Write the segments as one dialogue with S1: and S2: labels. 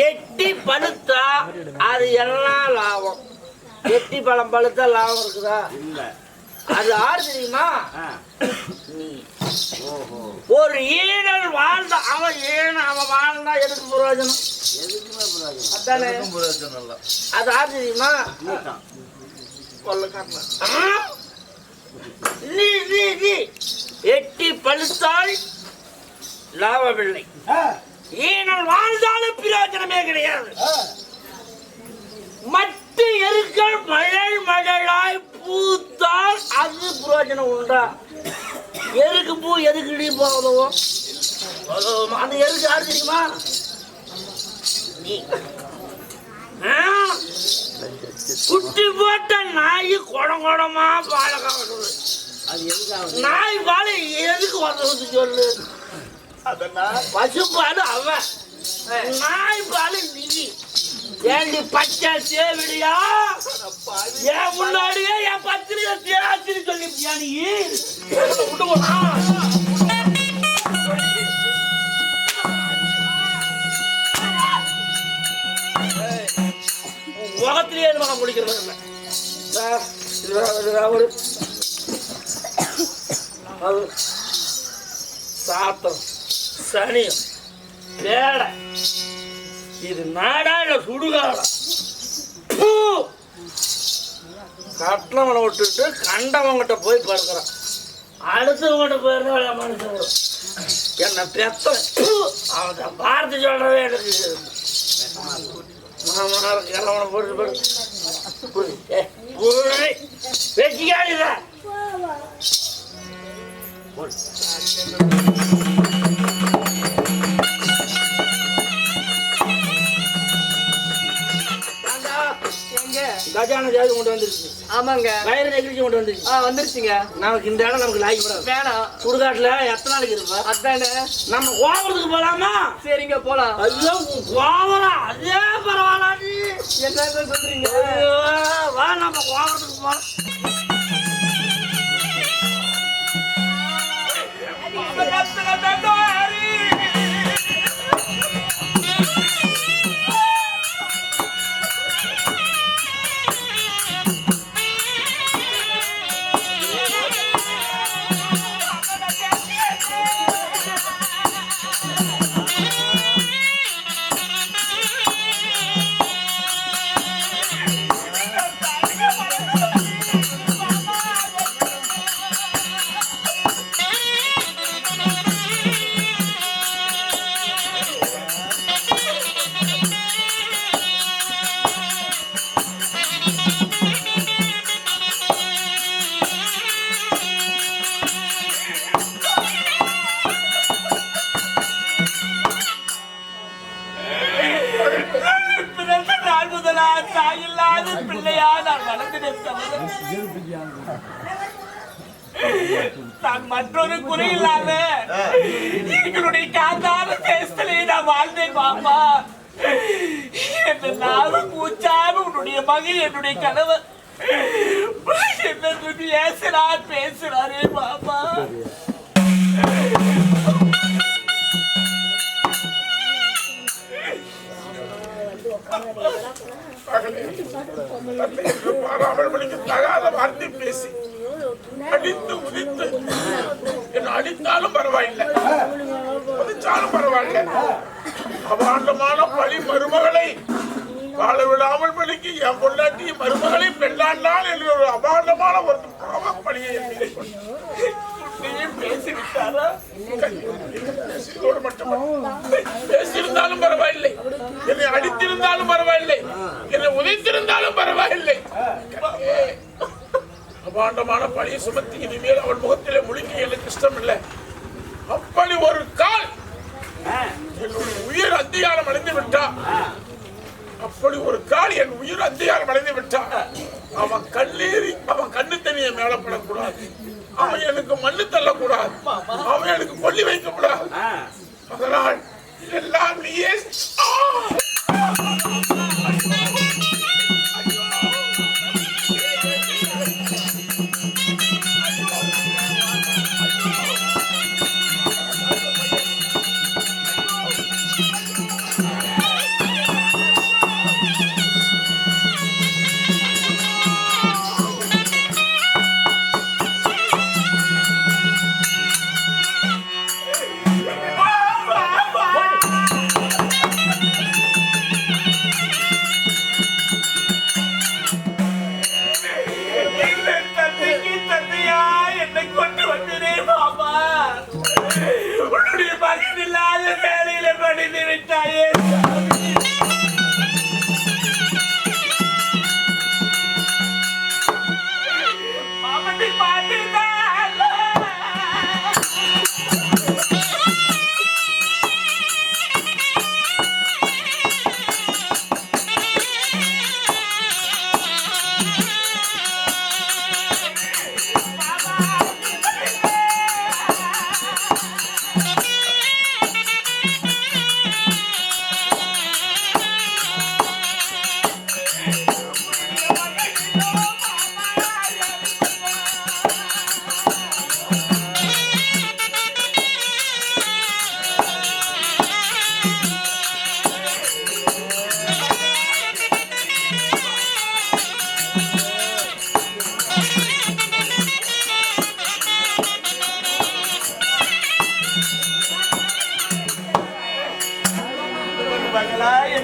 S1: எட்டி பழுத்தா அது எல்லாம் லாபம். எட்டி பழம் பழுத்தா லாபம் இருக்குதா? இல்ல. அது ஆறு தெரியுமா? ஒரு ஈழல் வாழ்ந்தா அவன் அவன் வாழ்ந்தா எதுக்கு பிரயோஜனம்? எதுக்குமே பிரயோஜனம். அதானே பிரயோஜனம் இல்ல. அது ஆறு தெரியுமா? எட்டி பழுத்தால் லாபமில்லை, ஈனல் வாழ்ந்தாலும் பிரயோஜனமே கிடையாது. மட்டு எருக்கள் மழல் மழலாய் பூத்தால் அது பிரயோஜனம் உண்டா? எருக்கு பூ எதுக்கு போகுதோ அந்த எருக்கு யாரு தெரியுமா? குட்டி போட்ட நாய் குடம் குடமா பாலை காட்டுது. நாய் பால் எதுக்கு வர்றது சொல்லு? பசுப்பாடு அவன், நாய் பால் நீ. ஏண்டி பச்சை சேவிடியா? என் முன்னாடியே என் பத்திரிகை தேராச்சின்னு சொல்லிப்பியா நீ? முகத்திலேயே மகன் முடிக்கிறது சாத்தம் சனியம் பேடை. இது நாடா இல்ல சுடுகாடா? கட்டணவனை விட்டுட்டு கண்டவங்கிட்ட போய் படுக்கிறான். அடுத்தவங்கிட்ட போயிருந்தா மனுஷன் என்ன பெத்த அவன் பார்த்து சொல்றதே எனக்கு கிழவனை போட்டு வச்சுக்காதுதா. கஜான ஜாதி கொண்டு வந்துருச்சு. ஆமாங்க. வயிறு நெகிழ்ச்சி கொண்டு வந்துருச்சு. வந்துருச்சுங்க. நமக்கு இந்த இடம் நமக்கு லாய்க்கு வேணாம். சுடுகாட்டுல எத்தனை நாளைக்கு இருப்பா? அதானே. நம்ம கோவத்துக்கு போலாமா? சரிங்க போலாம். ஐயோ கோவலாம் அதே பரவாயில்ல. என்ன சொல்றீங்க? வா நம்ம கோவத்துக்கு போலாம். நான் மற்றொரு குறை இல்லாம எங்களுடைய காந்தான தேசத்திலே நான் வாழ்ந்தேன் பாப்பா. நானும் பூச்சாம உன்னுடைய மகன் என்னுடைய கணவர் என்ன பேசுறார் பேசுறாரே பாப்பா. தகாத வார்த்தை பேசி அடித்து உதித்து என்ன அடித்தாலும் பரவாயில்லை, உதிச்சாலும் பரவாயில்லை. அபாண்டமான பழி மருமகளை வாழ விடாமல் பழிக்கு என் பொண்டாட்டி மருமகளை பெண்ணாண்டால் என்று ஒரு அபாண்டமான ஒரு பாவ பழியை பேசிவிட்டாரா? பேசியதோடு மட்டுமல்ல, பேசியிருந்தாலும் பரவாயில்லை, என்னை அடித்திருந்தாலும் பரவாயில்லை, என்னை உதைத்திருந்தாலும் பரவாயில்லை. அபாண்டமான பழியை சுமத்தி இனிமேல் அவள் முகத்திலே முழுக்க எனக்கு இஷ்டம் இல்லை. அப்படி ஒரு கால் என்னுடைய உயிர் அந்திகாரம் அடைந்து விட்டா, அப்படி ஒரு கால் என் உயிர் அந்திகாரம் அடைந்து விட்டா, அவன் கண்ணீரி அவன் கண்ணு தண்ணியை மேலப்படக்கூடாது, அவன் எனக்கு மண்ணு தள்ளக்கூடாது, அவன் எனக்கு கொல்லி வைக்கக்கூடாது. அதனால் எல்லாம் நீயே.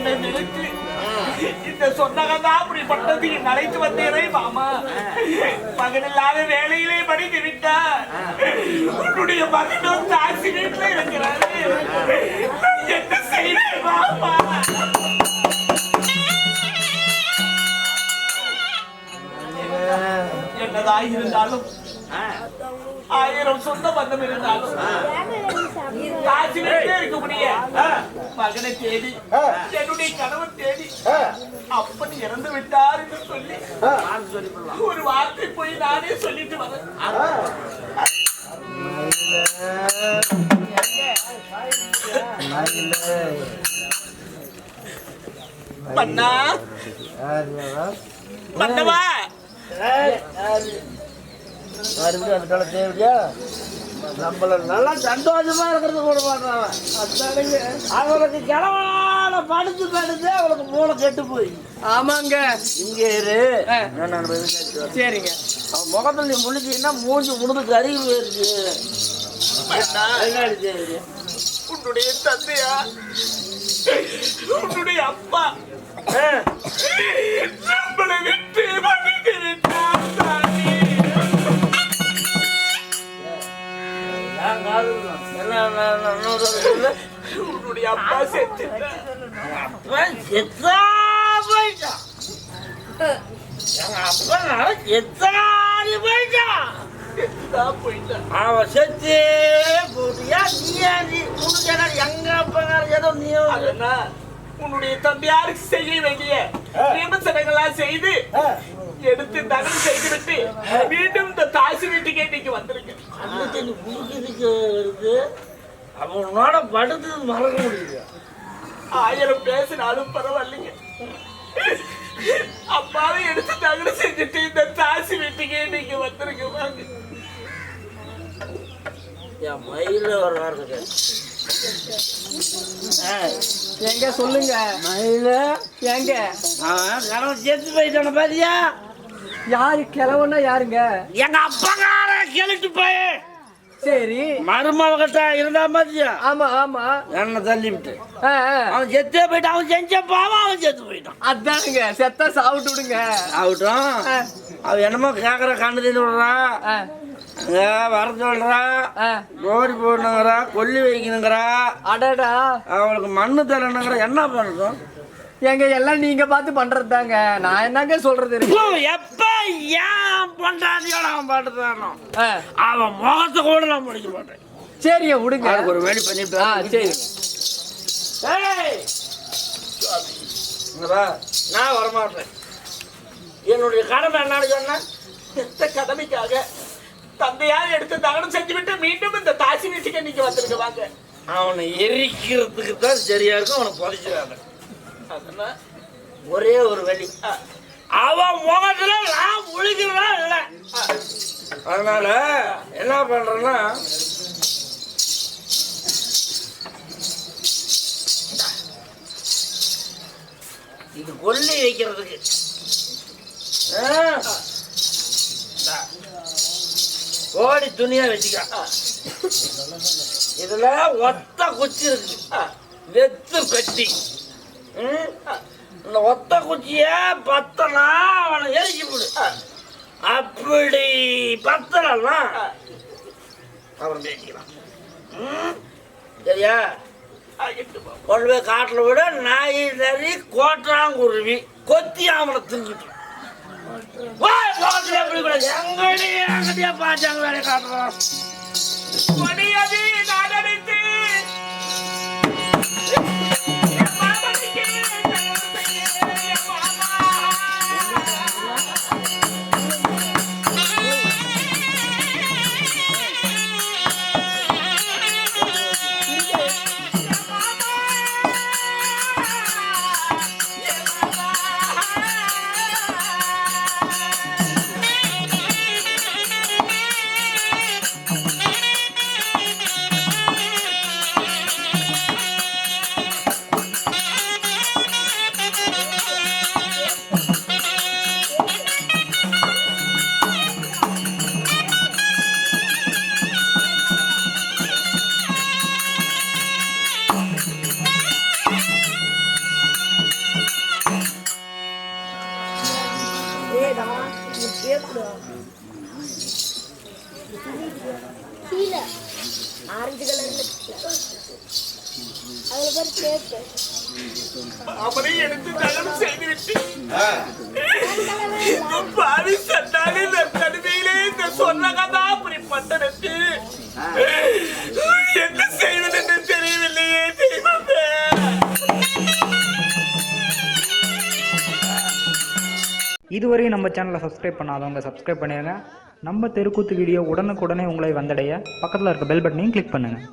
S2: என்னை நினைத்து இந்த சொந்தகதான் அப்படிப்பட்டது அழைத்து வந்தேனே மாமா. மகனில்லாத வேலையிலே படித்து விட்டார். உன்னுடைய மகனும் தாசி வீட்டில் இருக்கிறாரு. என்ன செய்வேன் மாமா? என்னதான் இருந்தாலும் 1000 சொந்த பந்தம் இருந்தாலும் காட்சி வீட்டிலே இருக்கக்கூடிய மகனை தேடி என்னுடைய கணவன் தேடி அப்பன் இறந்து விட்டார் என்று சொல்லி ஒரு வார்த்தை போய் நானே சொல்லிட்டு வரேன். பண்ணா பண்ணவா
S3: நம்மள நல்லா சந்தோஷமா இருக்கிறது கூட மாட்டான். அவனுக்கு கிழவனால படுத்து அவனுக்கு மூளை கெட்டு போய்.
S4: ஆமாங்க.
S3: இங்க இரு,
S4: சரிங்க.
S3: அவன் முகத்துல நீ முழிச்சீங்கன்னா மூஞ்சி முழுது கருகி போயிருக்கு.
S2: உன்னுடைய தந்தையா உன்னுடைய அப்பா நம்மளை விட்டு மன்னித்து விட்டார் தானே. உன்னுடைய அப்பா செத்துட்டான்.
S3: போயிட்டான் எங்க அப்பனால எத்தாடி போயிட்டான். அவன் செத்து போட்டியா நீ எங்க அப்பனால ஏதோ நீ
S2: உன்னுடைய தந்தையாருக்கு செய்ய வேண்டிய விமர்சனங்கள்லாம் செய்து எடுத்து தகவல் செய்துவிட்டு மீண்டும் இந்த தாசி வீட்டுக்கே இன்னைக்கு வந்திருக்கு.
S3: அவனோட படுத்து மறக்க முடியுது.
S2: 1000 பேசினாலும் பரவாயில்லைங்க. அப்பாவை எடுத்து தகவல் செஞ்சுட்டு இந்த தாசி வீட்டுக்கே இன்னைக்கு வந்திருக்கு. வாங்க
S3: என் மயில ஒரு வாரத்துக்கு
S4: எங்க சொல்லுங்க
S3: மயில
S4: எங்க
S3: அவன் கணவன் செத்து போயிட்டான பாத்தியா?
S4: யாரு கிழவனா யாருங்க?
S3: எங்க அப்பகார கேளுட்டு போய்
S4: சரி
S3: மருமகிட்ட இருந்தா பாத்தியா?
S4: ஆமா ஆமா
S3: என்ன தள்ளி விட்டு அவன் செத்தே போயிட்டான். அவன் செஞ்ச பாவம் அவன் செத்து போயிட்டான்.
S4: அதானுங்க செத்தா சாப்பிட்டு விடுங்க.
S3: ஆகட்டும். அவன் என்னமோ கேக்குற கண்ணு தின்னு விடுறா, வர சொல்றா, ரோடி போடணுங்கிறா, கொல்லி வைக்கணுங்கிறா.
S4: அடடா
S3: அவளுக்கு மண்ணு தரணுங்கிற. என்ன பண்ணட்டும்?
S4: எங்க எல்லாம் நீங்க பார்த்து பண்றதுதாங்க. நான் என்னங்க சொல்றது?
S3: எப்ப ஏன் பொண்டாட்டியோட அவன் பாட்டு தரணும்? அவன் முகத்தை கூட நான் முடிக்க மாட்டேன்.
S4: சரிங்க விடுங்க.
S3: ஒரு வேலை பண்ணிட்டு
S4: சரி
S3: நான் வரமாட்டேன். என்னுடைய கடமை என்னன்னு சொன்ன?
S2: இந்த கடமைக்காக தந்தையார் எடுத்து தகனம் செஞ்சு விட்டு மீண்டும் இந்த தாசி வீட்டுக்கு இன்னைக்கு வந்திருக்க. வாங்க
S3: அவனை எரிக்கிறதுக்கு தான் சரியா இருக்கும். அவனை புதைச்சிடாத.
S2: அதெல்லாம்
S3: ஒரே ஒரு வழி, அவன் முகத்துல நான் முழிக்கிறதா இல்ல. அதனால என்ன பண்றேன்னா, இது கொல்லி வைக்கிறதுக்கு கோடி துணியா வச்சுக்க. இதுல ஒத்த குச்சி இருக்கு, வெத்து பெட்டி. இந்த ஒத்த குச்சிய பத்தனா அவனை எரிக்கி விடு. அப்படி பத்தலாம் அவன் பேசிக்கலாம். சரியா? கொண்டு போய் காட்டில் விட நாய் நரி கோட்டாங்குருவி கொத்தி அவனை திங்கிட்டு எங்கடியா பாச்சாங்க வேலையை காட்டுறோம்.
S5: ஆரஞ்சு கலர்ல அதுல பேர் கேக்கு.
S2: அவரை எடுத்து தகனம் செய்துவிட்டு இந்த பாவி சண்டாலே நடுமையிலே இந்த சொன்ன கதாபுரி பட்டணத்தில் என்ன செய்வதென்று தெரியவில்லையே தெய்வமே.
S6: இதுவரை நம்ம சேனலை சப்ஸ்கிரைப் பண்ணாதவங்க சப்ஸ்கிரைப் பண்ணிடுங்க. நம்ம தெருக்கூத்து வீடியோ உடனுக்குடனே உங்களை வந்தடைய பக்கத்தில் இருக்க பெல் பட்டனையும் கிளிக் பண்ணுங்கள்.